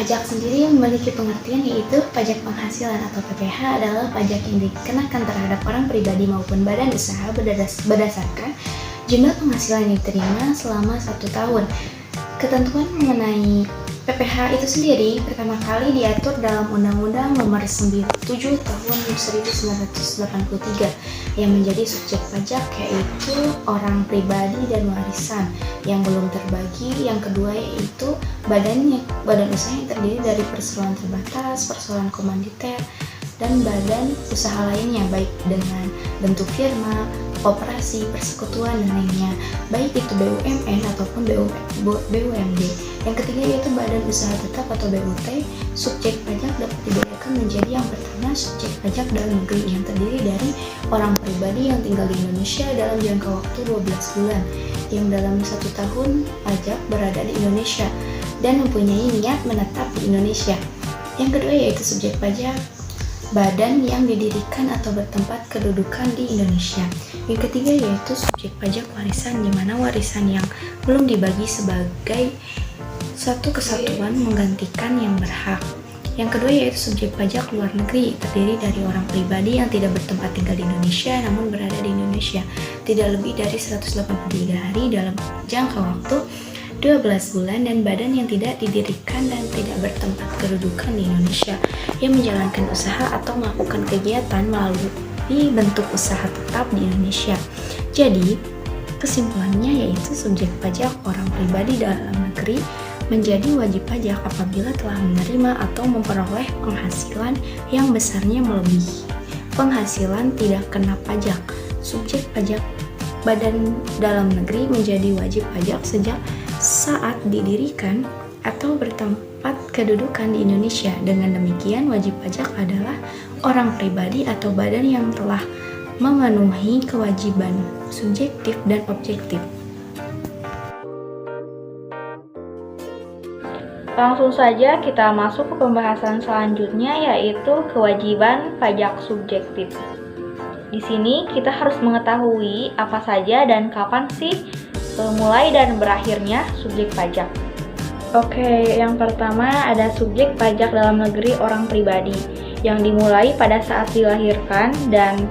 pajak sendiri memiliki pengertian yaitu pajak penghasilan atau PPH adalah pajak yang dikenakan terhadap orang pribadi maupun badan usaha berdasarkan jumlah penghasilan yang diterima selama 1 tahun. Ketentuan mengenai PPH itu sendiri pertama kali diatur dalam Undang-Undang Nomor 7 Tahun 1983 yang menjadi subjek pajak yaitu orang pribadi dan warisan yang belum terbagi. Yang kedua yaitu badan usaha yang terdiri dari perseroan terbatas, perseroan komanditer, dan badan usaha lainnya baik dengan bentuk firma, koperasi, persekutuan, dan lainnya, baik itu BUMN ataupun BUMD. Yang ketiga yaitu badan usaha tetap atau BUT. Subjek pajak dapat dibedakan menjadi yang pertama subjek pajak dalam negeri yang terdiri dari orang pribadi yang tinggal di Indonesia dalam jangka waktu 12 bulan yang dalam 1 tahun pajak berada di Indonesia dan mempunyai niat menetap di Indonesia. Yang kedua yaitu subjek pajak badan yang didirikan atau bertempat kedudukan di Indonesia. Yang ketiga yaitu subjek pajak warisan, di mana warisan yang belum dibagi sebagai satu kesatuan menggantikan yang berhak. Yang kedua yaitu subjek pajak luar negeri, terdiri dari orang pribadi yang tidak bertempat tinggal di Indonesia namun berada di Indonesia tidak lebih dari 183 hari dalam jangka waktu 12 bulan dan badan yang tidak didirikan dan tidak bertempat kedudukan di Indonesia yang menjalankan usaha atau melakukan kegiatan melalui bentuk usaha tetap di Indonesia. Jadi, kesimpulannya yaitu subjek pajak orang pribadi dalam negeri menjadi wajib pajak apabila telah menerima atau memperoleh penghasilan yang besarnya melebihi penghasilan tidak kena pajak. Subjek pajak badan dalam negeri menjadi wajib pajak sejak saat didirikan atau bertempat kedudukan di Indonesia. Dengan demikian, wajib pajak adalah orang pribadi atau badan yang telah memenuhi kewajiban subjektif dan objektif. Langsung saja kita masuk ke pembahasan selanjutnya yaitu kewajiban pajak subjektif. Di sini kita harus mengetahui apa saja dan kapan sih mulai dan berakhirnya subjek pajak. Oke, yang pertama ada subjek pajak dalam negeri orang pribadi yang dimulai pada saat dilahirkan dan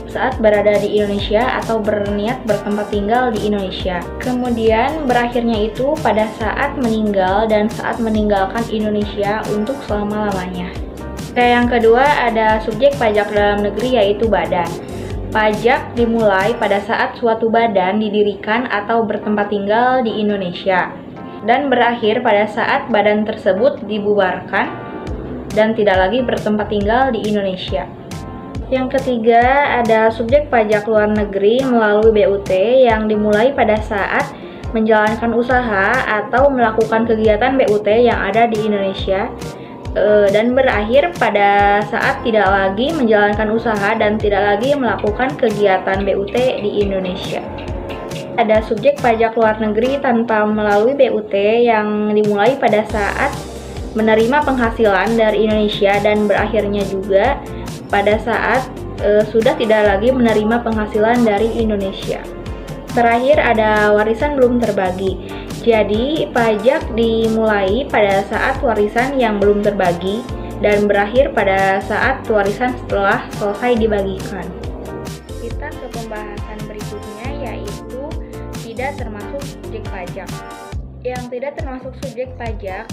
saat berada di Indonesia atau berniat bertempat tinggal di Indonesia. Kemudian berakhirnya itu pada saat meninggal dan saat meninggalkan Indonesia untuk selama-lamanya. Yang kedua ada subjek pajak dalam negeri yaitu badan. Pajak dimulai pada saat suatu badan didirikan atau bertempat tinggal di Indonesia dan berakhir pada saat badan tersebut dibubarkan dan tidak lagi bertempat tinggal di Indonesia. Yang ketiga ada subjek pajak luar negeri melalui BUT yang dimulai pada saat menjalankan usaha atau melakukan kegiatan BUT yang ada di Indonesia dan berakhir pada saat tidak lagi menjalankan usaha dan tidak lagi melakukan kegiatan BUT di Indonesia. Ada subjek pajak luar negeri tanpa melalui BUT yang dimulai pada saat menerima penghasilan dari Indonesia dan berakhirnya juga pada saat sudah tidak lagi menerima penghasilan dari Indonesia. Terakhir ada warisan belum terbagi. Jadi, pajak dimulai pada saat warisan yang belum terbagi dan berakhir pada saat warisan setelah selesai dibagikan. Kita ke pembahasan berikutnya yaitu tidak termasuk subjek pajak. Yang tidak termasuk subjek pajak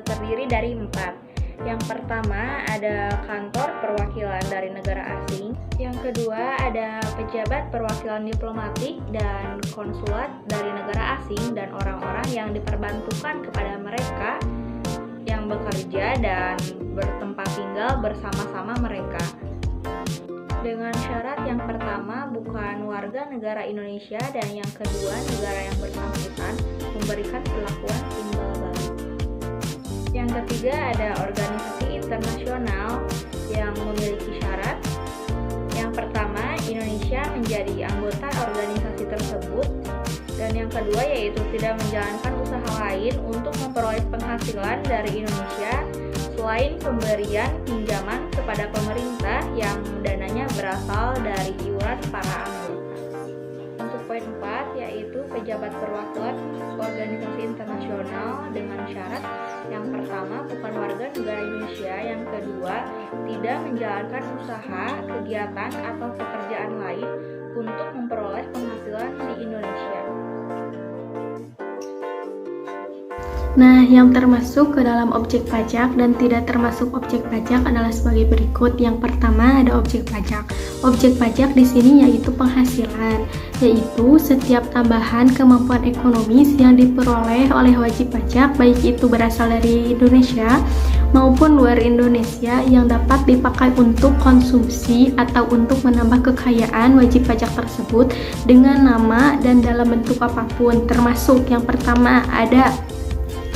terdiri dari 4. Yang pertama ada kantor perwakilan dari negara asing. Yang kedua ada pejabat perwakilan diplomatik dan konsulat dari negara asing dan orang-orang yang diperbantukan kepada mereka yang bekerja dan bertempat tinggal bersama-sama mereka. Dengan syarat yang pertama bukan warga negara Indonesia dan yang kedua negara yang bersangkutan memberikan perlakuan timbal balik. Yang ketiga ada organisasi internasional yang memiliki syarat. Yang pertama, Indonesia menjadi anggota organisasi tersebut. Dan yang kedua yaitu tidak menjalankan usaha lain untuk memperoleh penghasilan dari Indonesia selain pemberian pinjaman kepada pemerintah yang dananya berasal dari iuran para anggota. Untuk poin poin 4 yaitu pejabat perwakilan organisasi internasional dengan syarat yang pertama bukan warga negara Indonesia, yang kedua tidak menjalankan usaha, kegiatan atau pekerjaan lain untuk memperoleh penghasilan di Indonesia. Nah, yang termasuk ke dalam objek pajak dan tidak termasuk objek pajak adalah sebagai berikut. Yang pertama ada objek pajak. Objek pajak di sini yaitu penghasilan, yaitu setiap tambahan kemampuan ekonomis yang diperoleh oleh wajib pajak, baik itu berasal dari Indonesia maupun luar Indonesia, yang dapat dipakai untuk konsumsi atau untuk menambah kekayaan wajib pajak tersebut dengan nama dan dalam bentuk apapun. Termasuk yang pertama ada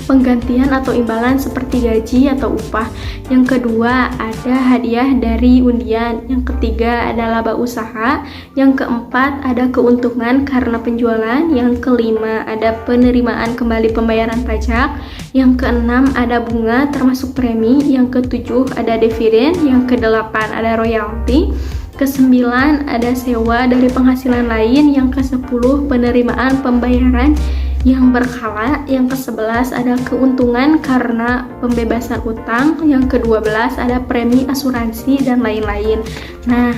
penggantian atau imbalan seperti gaji atau upah. Yang kedua ada hadiah dari undian. Yang ketiga ada laba usaha. Yang keempat ada keuntungan karena penjualan. Yang kelima ada penerimaan kembali pembayaran pajak. Yang keenam ada bunga termasuk premi. Yang ketujuh ada dividen. Yang kedelapan ada royalti. Kesembilan ada sewa dari penghasilan lain. Yang kesepuluh penerimaan pembayaran yang berkala. Yang ke-11 ada keuntungan karena pembebasan utang. Yang ke-12 ada premi asuransi dan lain-lain. Nah,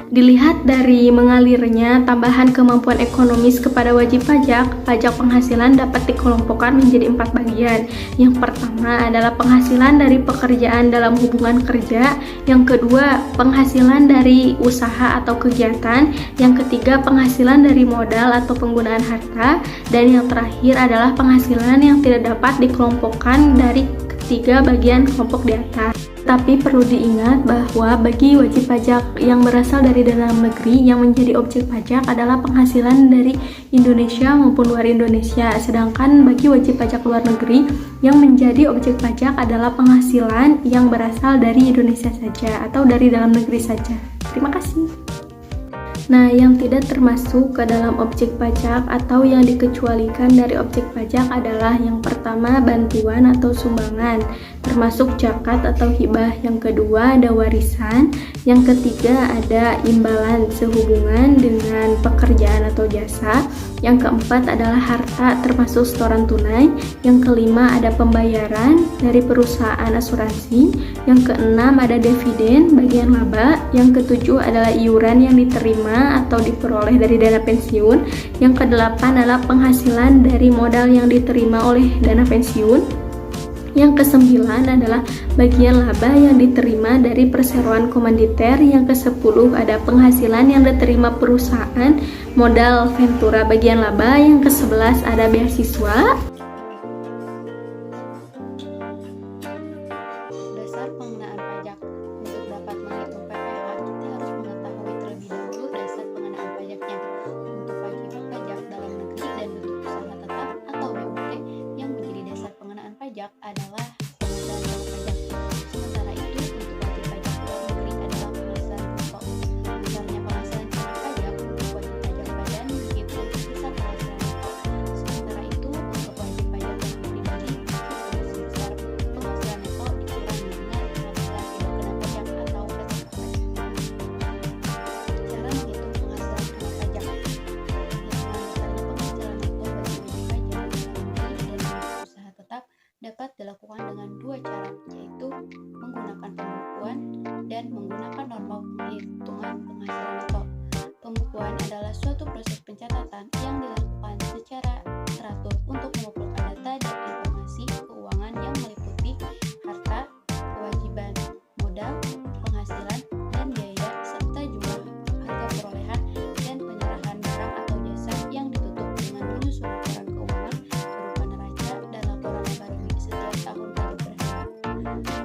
dilihat dari mengalirnya tambahan kemampuan ekonomis kepada wajib pajak, pajak penghasilan dapat dikelompokkan menjadi 4 bagian. Yang pertama adalah penghasilan dari pekerjaan dalam hubungan kerja. Yang kedua, penghasilan dari usaha atau kegiatan. Yang ketiga, penghasilan dari modal atau penggunaan harta. Dan yang terakhir adalah penghasilan yang tidak dapat dikelompokkan dari ketiga bagian kelompok di atas. Tapi perlu diingat bahwa bagi wajib pajak yang berasal dari dalam negeri, yang menjadi objek pajak adalah penghasilan dari Indonesia maupun luar Indonesia. Sedangkan bagi wajib pajak luar negeri, yang menjadi objek pajak adalah penghasilan yang berasal dari Indonesia saja atau dari dalam negeri saja. Terima kasih. Nah, yang tidak termasuk ke dalam objek pajak atau yang dikecualikan dari objek pajak adalah yang pertama bantuan atau sumbangan, termasuk zakat atau hibah. Yang kedua ada warisan. Yang ketiga ada imbalan sehubungan dengan pekerjaan atau jasa. Yang keempat adalah harta termasuk setoran tunai. Yang kelima ada pembayaran dari perusahaan asuransi. Yang keenam ada dividen bagian laba. Yang ketujuh adalah iuran yang diterima atau diperoleh dari dana pensiun. Yang kedelapan adalah penghasilan dari modal yang diterima oleh dana pensiun. Yang kesembilan adalah bagian laba yang diterima dari perseroan komanditer. Yang kesepuluh ada penghasilan yang diterima perusahaan modal ventura bagian laba. Yang kesebelas ada beasiswa. Dasar pengenaan pajak. Untuk dapat menghitung PPh, kita harus mengetahui terlebih dahulu dasar pengenaan pajaknya. Untuk wajib pajak dalam negeri dan bentuk usaha tetap atau BUT, yang menjadi dasar pengenaan pajak adalah penghasilan dari pajak. Sementara itu, untuk wajib pajak luar negeri adalah penghasilan pokok. Besarnya penghasilan kena pajak untuk wajib pajak badan begitu besar penghasilan pokok. Sementara itu, untuk wajib pajak yang pribadi, sebesar penghasilan neto dikurangi dengan penghasilan tidak kena pajak atau reserve pajak. Cara menghitung penghasilan kena pajak. Penghitungan besarnya penghasilan neto bagi wajib pajak dalam negeri dan bentuk usaha tetap dapat dilakukan dengan dua cara, yaitu menggunakan pembukuan dan menggunakan norma penghitungan penghasilan neto. Pembukuan adalah suatu proses pencatatan yang dilakukan secara teratur untuk mengumpulkan data dan informasi keuangan yang meliputi harta, kewajiban, modal, penghasilan, dan biaya, serta jumlah harga perolehan dan penyerahan barang atau jasa yang ditutup dengan menyusun laporan keuangan berupa neraca dan laporan laba rugi setiap tahun pajak berakhir.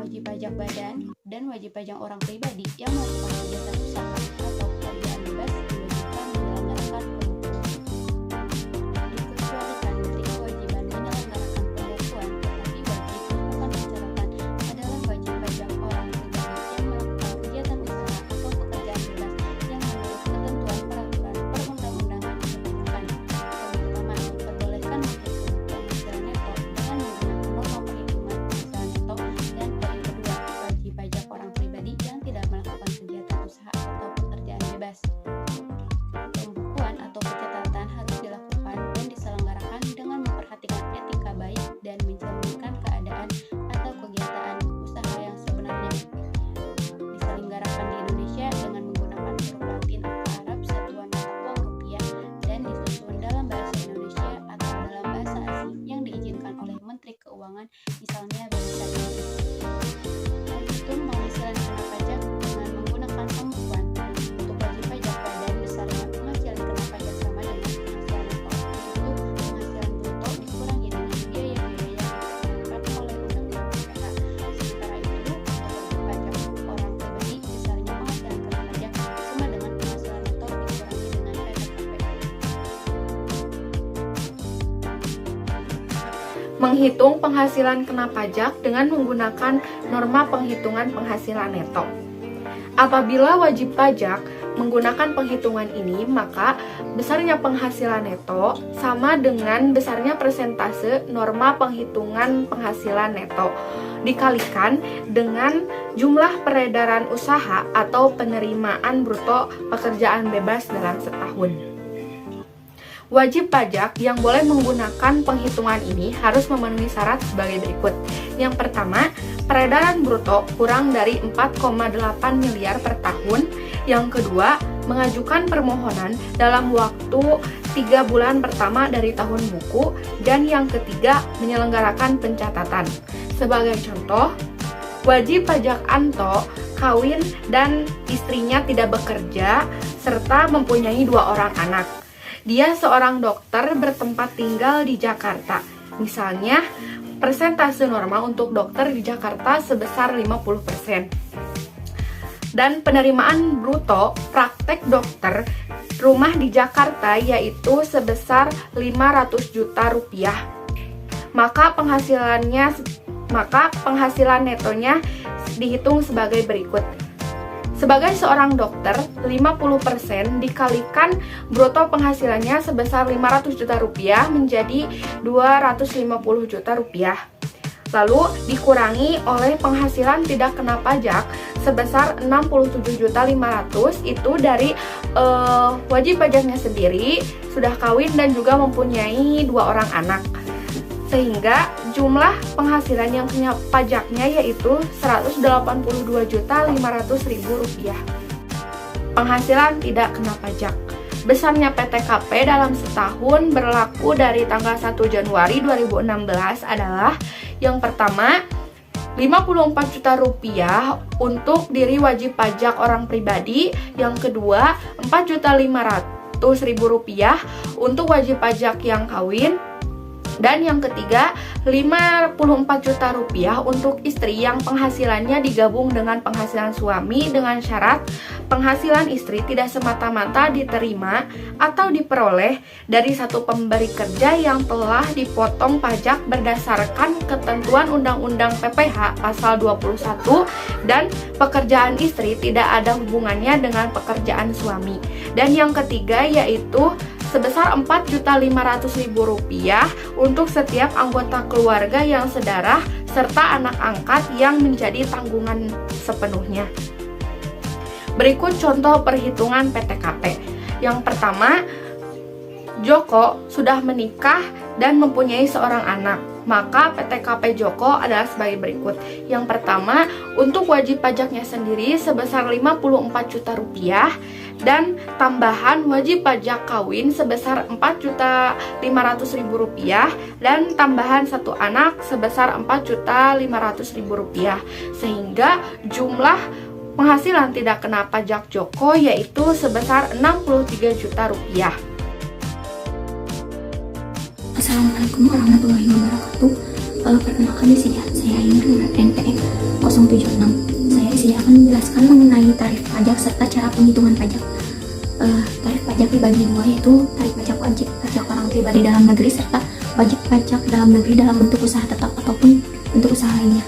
Wajib pajak badan dan wajib pajak orang pribadi yang melakukan kegiatan usaha atau pekerjaan bebas diwajibkan menyelenggarakan pembukuan. Dikecualikan dari kewajiban menyelenggarakan pembukuan, tetapi wajib melakukan pencatatan adalah wajib pajak orang pribadi yang melakukan kegiatan usaha atau pekerjaan bebas yang menurut ketentuan peraturan perundang-undangan kependudukan. Yang pertama, diperbolehkan menghitung penghasilan neto dengan menggunakan norma perhitungan penghasilan neto. Dan poin kedua, wajib pajak orang pribadi yang tidak melakukan kegiatan usaha atau pekerjaan perhitungan, misalnya bisa menghitung penghasilan kena pajak dengan menggunakan pembukuan. Untuk wajib pajak dan besarnya penghasilan kena pajak sama dengan penghasilan neto, yaitu penghasilan bruto dikurangi dengan biaya-biaya yang ditetapkan oleh undang-undang PPh. Sementara itu, untuk wajib pajak orang pribadi besarnya penghasilan kena pajak sama dengan penghasilan neto dikurangi dengan PPKP. Menghitung penghasilan kena pajak dengan menggunakan norma penghitungan penghasilan neto. Apabila wajib pajak menggunakan penghitungan ini, maka besarnya penghasilan neto sama dengan besarnya persentase norma penghitungan penghasilan neto dikalikan dengan jumlah peredaran usaha atau penerimaan bruto pekerjaan bebas dalam setahun. Wajib pajak yang boleh menggunakan penghitungan ini harus memenuhi syarat sebagai berikut. Yang pertama, peredaran bruto kurang dari 4,8 miliar per tahun. Yang kedua, mengajukan permohonan dalam waktu 3 bulan pertama dari tahun buku. Dan yang ketiga, menyelenggarakan pencatatan. Sebagai contoh, wajib pajak Anto kawin dan istrinya tidak bekerja serta mempunyai 2 orang anak. Dia seorang dokter bertempat tinggal di Jakarta. Misalnya, persentase norma untuk dokter di Jakarta sebesar 50%. Dan penerimaan bruto praktek dokter rumah di Jakarta yaitu sebesar 500 juta rupiah. Maka penghasilan netonya dihitung sebagai berikut. Sebagai seorang dokter, 50% dikalikan bruto penghasilannya sebesar 500 juta rupiah menjadi 250 juta rupiah. Lalu dikurangi oleh penghasilan tidak kena pajak sebesar 67.500.000 itu dari wajib pajaknya sendiri, sudah kawin dan juga mempunyai 2 orang anak. Sehingga jumlah penghasilan yang kena pajaknya yaitu Rp182.500.000. Penghasilan tidak kena pajak. Besarnya PTKP dalam setahun berlaku dari tanggal 1 Januari 2016 adalah yang pertama, Rp54 juta untuk diri wajib pajak orang pribadi. Yang kedua, Rp4.500.000 untuk wajib pajak yang kawin. Dan yang ketiga, Rp54 juta untuk istri yang penghasilannya digabung dengan penghasilan suami dengan syarat penghasilan istri tidak semata-mata diterima atau diperoleh dari satu pemberi kerja yang telah dipotong pajak berdasarkan ketentuan Undang-Undang PPh pasal 21 dan pekerjaan istri tidak ada hubungannya dengan pekerjaan suami. Dan yang ketiga yaitu sebesar Rp4.500.000 untuk setiap anggota keluarga yang sedarah serta anak angkat yang menjadi tanggungan sepenuhnya. Berikut contoh perhitungan PTKP. Yang pertama, Joko sudah menikah dan mempunyai seorang anak. Maka PTKP Joko adalah sebagai berikut. Yang pertama, untuk wajib pajaknya sendiri sebesar Rp54 juta dan tambahan wajib pajak kawin sebesar Rp4.500.000 dan tambahan satu anak sebesar Rp4.500.000 sehingga jumlah penghasilan tidak kena pajak Joko yaitu sebesar Rp63 juta. Assalamualaikum warahmatullahi wabarakatuh. Perkenalkan di sini saya Indra NPM 076. Saya di sini akan menjelaskan mengenai tarif pajak serta cara penghitungan pajak. Tarif pajak dibagi dua yaitu tarif pajak wajib pajak orang pribadi dalam negeri serta wajib pajak dalam negeri dalam bentuk usaha tetap ataupun bentuk usaha lainnya.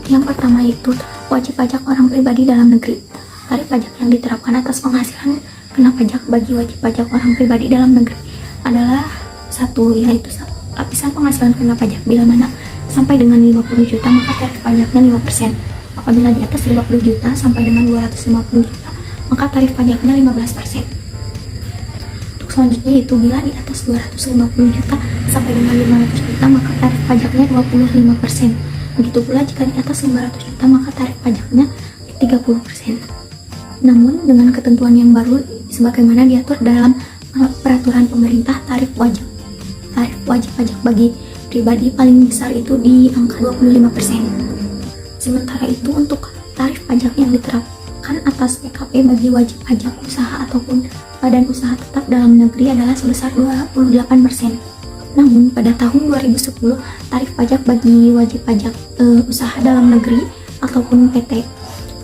Yang pertama itu wajib pajak orang pribadi dalam negeri. Tarif pajak yang diterapkan atas penghasilan kena pajak bagi wajib pajak orang pribadi dalam negeri adalah satu yaitu lapisan penghasilan kena pajak bila mana sampai dengan 50 juta maka tarif pajaknya 5%. Apabila di atas 50 juta sampai dengan 250 juta maka tarif pajaknya 15%. Untuk selanjutnya itu bila di atas 250 juta sampai dengan 500 juta maka tarif pajaknya 25%. Begitu pula jika di atas 500 juta maka tarif pajaknya 30%. Namun dengan ketentuan yang baru sebagaimana diatur dalam peraturan pemerintah tarif wajib pajak bagi pribadi paling besar itu di angka 25%. Sementara itu untuk tarif pajak yang diterapkan atas PKP bagi wajib pajak usaha ataupun badan usaha tetap dalam negeri adalah sebesar 28%. Namun pada tahun 2010 tarif pajak bagi wajib pajak usaha dalam negeri ataupun PT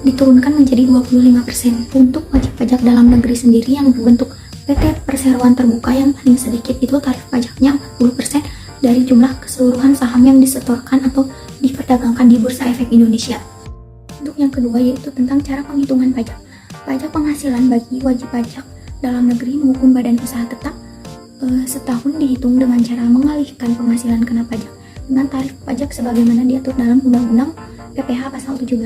diturunkan menjadi 25%. Untuk wajib pajak dalam negeri sendiri yang berbentuk PT perseroan terbuka yang paling sedikit itu tarif pajaknya 40% dari jumlah keseluruhan saham yang disetorkan atau diperdagangkan di Bursa Efek Indonesia. Untuk yang kedua yaitu tentang cara penghitungan pajak. Pajak penghasilan bagi wajib pajak dalam negeri maupun badan usaha tetap setahun dihitung dengan cara mengalihkan penghasilan kena pajak dengan tarif pajak sebagaimana diatur dalam Undang-Undang PPh pasal 17.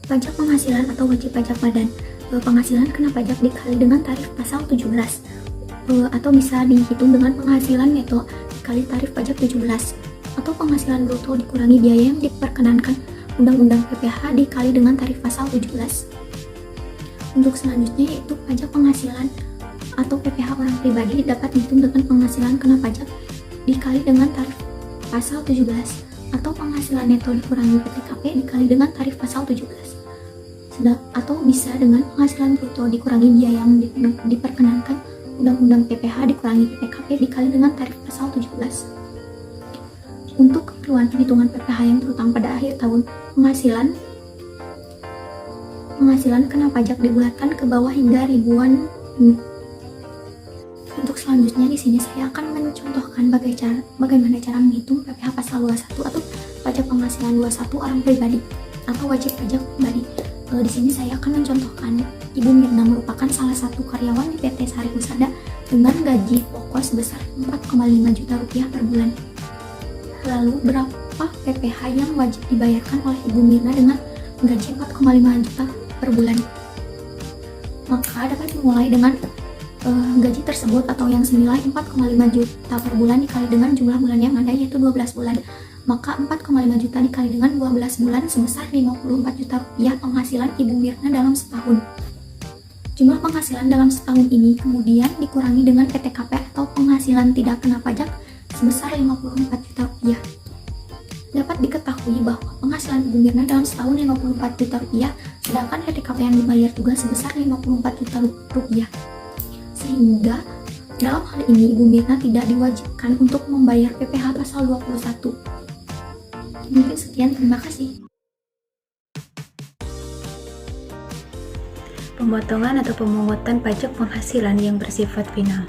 Pajak penghasilan atau wajib pajak badan penghasilan kena pajak dikali dengan tarif pasal 17 atau bisa dihitung dengan penghasilan neto dikali tarif pajak 17 atau penghasilan bruto dikurangi biaya yang diperkenankan Undang-Undang PPh dikali dengan tarif pasal 17. Untuk selanjutnya yaitu pajak penghasilan atau PPh orang pribadi dapat dihitung dengan penghasilan kena pajak dikali dengan tarif pasal 17 atau penghasilan neto dikurangi PTKP dikali dengan tarif pasal 17 atau bisa dengan penghasilan bruto dikurangi biaya yang diperkenankan Undang-Undang PPh dikurangi PTKP dikali dengan tarif pasal 17. Untuk keperluan penghitungan PPh yang terutang pada akhir tahun, penghasilan kena pajak dibulatkan ke bawah hingga ribuan. Untuk selanjutnya di sini saya akan mencontohkan bagaimana cara menghitung PPh pasal 21 atau pajak penghasilan 21 orang pribadi atau wajib pajak pribadi. Di sini saya akan mencontohkan Ibu Mirna merupakan salah satu karyawan di PT Sari Husada dengan gaji pokok sebesar 4,5 juta rupiah per bulan. Lalu berapa PPh yang wajib dibayarkan oleh Ibu Mirna dengan gaji 4,5 juta per bulan? Maka dapat dimulai dengan gaji tersebut atau yang senilai 4,5 juta per bulan dikali dengan jumlah bulan yang ada yaitu 12 bulan. Maka 4,5 juta dikali dengan 12 bulan sebesar 54 juta rupiah penghasilan Ibu Mirna dalam setahun. Jumlah penghasilan dalam setahun ini kemudian dikurangi dengan PTKP atau penghasilan tidak kena pajak sebesar 54 juta rupiah. Dapat diketahui bahwa penghasilan Ibu Mirna dalam setahun 54 juta rupiah, sedangkan PTKP yang dibayar juga sebesar 54 juta rupiah. Sehingga dalam hal ini Ibu Mirna tidak diwajibkan untuk membayar PPh pasal 21. Mungkin sekian, terima kasih. Pemotongan atau pemungutan pajak penghasilan yang bersifat final.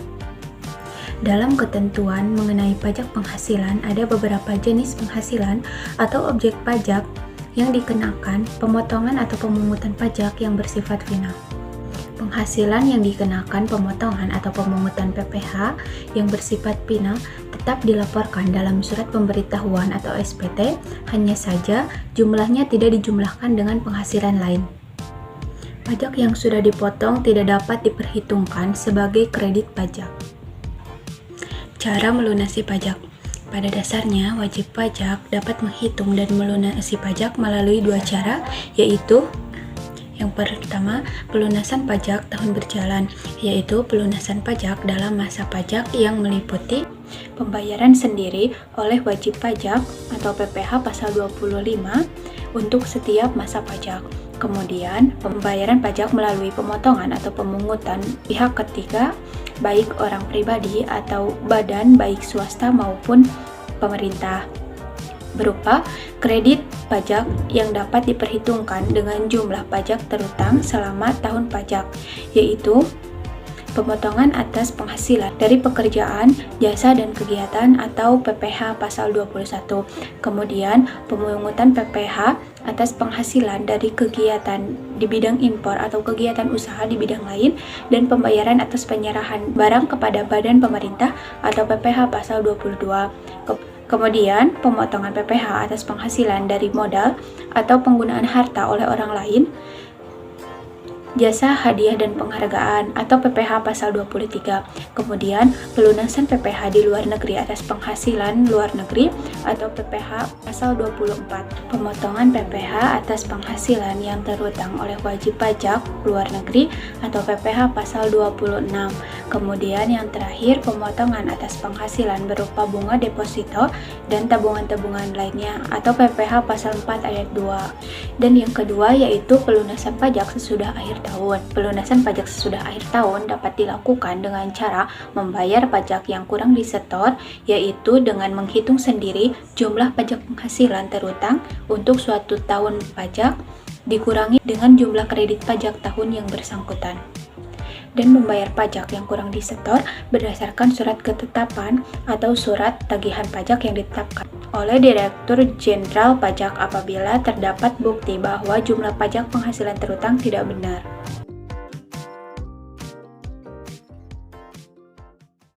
Dalam ketentuan mengenai pajak penghasilan, ada beberapa jenis penghasilan atau objek pajak yang dikenakan pemotongan atau pemungutan pajak yang bersifat final. Penghasilan yang dikenakan pemotongan atau pemungutan PPh yang bersifat final tetap dilaporkan dalam surat pemberitahuan atau SPT, hanya saja jumlahnya tidak dijumlahkan dengan penghasilan lain. Pajak yang sudah dipotong tidak dapat diperhitungkan sebagai kredit pajak. Cara melunasi pajak. Pada dasarnya, wajib pajak dapat menghitung dan melunasi pajak melalui dua cara, yaitu yang pertama, pelunasan pajak tahun berjalan, yaitu pelunasan pajak dalam masa pajak yang meliputi pembayaran sendiri oleh wajib pajak atau PPh pasal 25 untuk setiap masa pajak. Kemudian, pembayaran pajak melalui pemotongan atau pemungutan pihak ketiga, baik orang pribadi atau badan baik swasta maupun pemerintah, berupa kredit pajak yang dapat diperhitungkan dengan jumlah pajak terutang selama tahun pajak, yaitu pemotongan atas penghasilan dari pekerjaan, jasa, dan kegiatan atau PPh pasal 21. Kemudian, pemungutan PPh atas penghasilan dari kegiatan di bidang impor atau kegiatan usaha di bidang lain, dan pembayaran atas penyerahan barang kepada badan pemerintah atau PPh pasal 22. Kemudian, pemotongan PPh atas penghasilan dari modal atau penggunaan harta oleh orang lain, jasa, hadiah, dan penghargaan atau PPh pasal 23. Kemudian, pelunasan PPh di luar negeri atas penghasilan luar negeri atau PPh pasal 24. Pemotongan PPh atas penghasilan yang terutang oleh wajib pajak luar negeri atau PPh pasal 26. Kemudian yang terakhir, pemotongan atas penghasilan berupa bunga deposito dan tabungan-tabungan lainnya atau PPh pasal 4 ayat 2. Dan yang kedua yaitu pelunasan pajak sesudah akhir tahun. Pelunasan pajak sesudah akhir tahun dapat dilakukan dengan cara membayar pajak yang kurang disetor, yaitu dengan menghitung sendiri jumlah pajak penghasilan terutang untuk suatu tahun pajak dikurangi dengan jumlah kredit pajak tahun yang bersangkutan, dan membayar pajak yang kurang disetor berdasarkan surat ketetapan atau surat tagihan pajak yang ditetapkan oleh Direktur Jenderal Pajak apabila terdapat bukti bahwa jumlah pajak penghasilan terutang tidak benar.